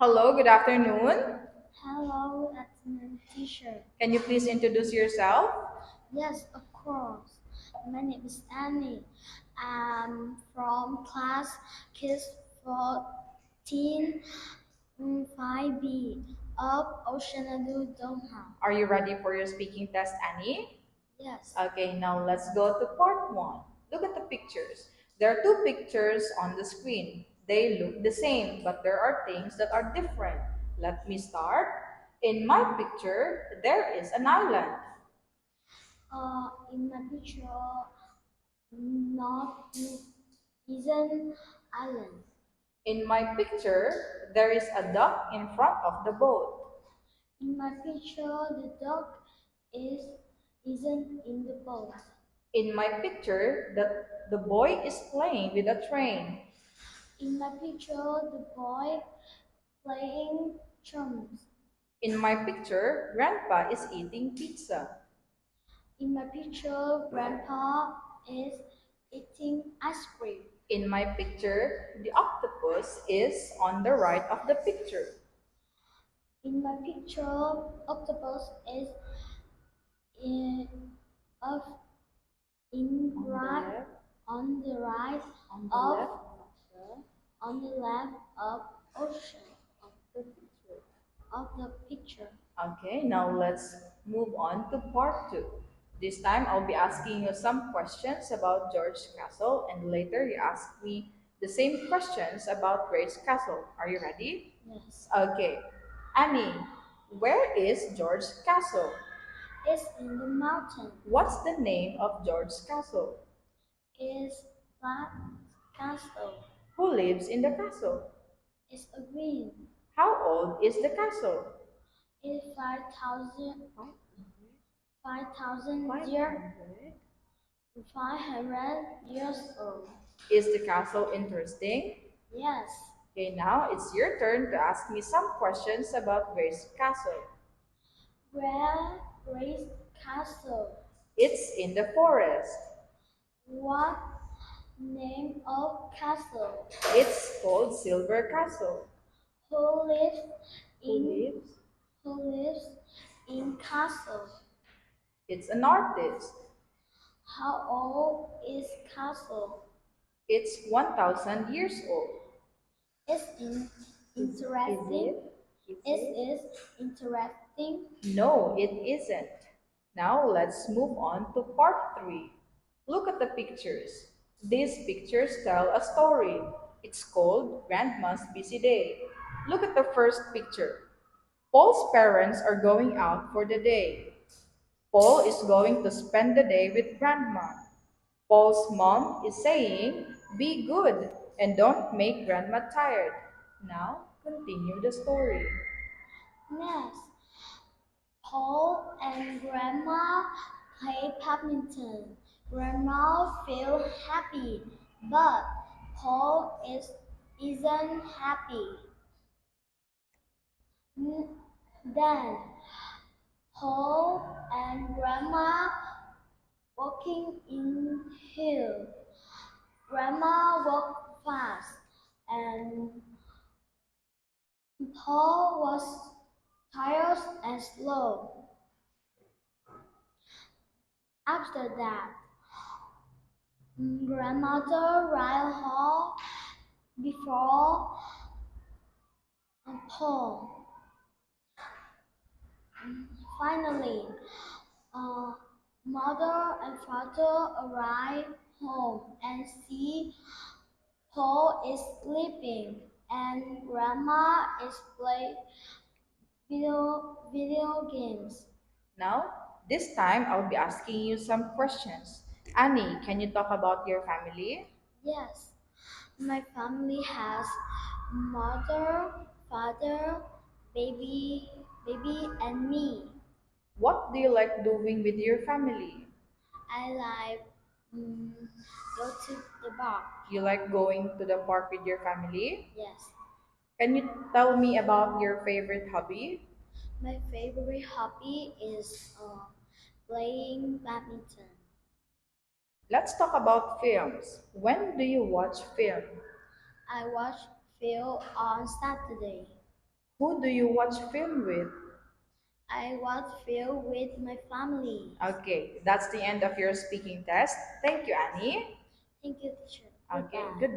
Hello, good afternoon. Hello, afternoon, teacher. Can you please introduce yourself? Yes, of course. My name is Annie. I'm from class Kids14 5B of Oceanadu Doha. Are you ready for your speaking test, Annie? Yes. Okay, now let's go to part one. Look at the pictures. There are two pictures on the screen. They look the same, but there are things that are different. Let me start. In my picture, there is an island. In my picture, not isn't island. In my picture, there is a duck in front of the boat. In my picture, the dog is isn't in the boat. In my picture, the boy is playing with a train. In my picture, the boy playing drums. In my picture, Grandpa is eating pizza. In my picture, Grandpa is eating ice cream. In my picture, the octopus is on the right of the picture. In my picture, octopus is in of in On the right left, on the right on the of left of on the left of ocean the picture. of the picture. Okay, now let's move on to part two. This time I'll be asking you some questions about George Castle, and later you ask me the same questions about Grace Castle. Are you ready? Yes. Okay. Annie, where is George Castle? It's in the mountain. What's the name of George Castle? Is flat castle. Who lives in the castle? It's a green. How old is the castle? It's 5,000 500. 500 years old. Is the castle interesting? Yes. Okay, now it's your turn to ask me some questions about Grace Castle. Where is castle? It's in the forest. What name of castle? It's called Silver Castle. Who lives Who in lives? who lives in castle? It's an artist. How old is castle? It's 1,000 years old. Is in interesting? Is Is it? is interesting? No, it isn't. Now let's move on to part 3. Look at the pictures. These pictures tell a story. It's called Grandma's Busy Day. Look at the first picture. Paul's parents are going out for the day. Paul is going to spend the day with Grandma. Paul's mom is saying, "Be good and don't make Grandma tired." Now, continue the story. Yes. Paul and Grandma play badminton. Grandma feels happy, but isn't happy. Then Paul and Grandma walking in hill. Grandma walked fast, and Paul was tired and slow. After that, grandmother ran home before Paul. Finally, uh, mother and father arrive home and see Paul is sleeping and grandma is playing video games. Now, this time I'll be asking you some questions. Annie, can you talk about your family? Yes, my family has mother, father, baby, and me. What do you like doing with your family? I like go to the bar. You like going to the park with your family? Yes, Can you tell me about your favorite hobby? my favorite hobby is playing badminton. Let's talk about films. When do you watch film? I watch film on Saturday. Who do you watch film with? I watch film with my family. Okay, that's the end of your speaking test. Thank you, Annie. Thank you, teacher. Okay, Goodbye. good.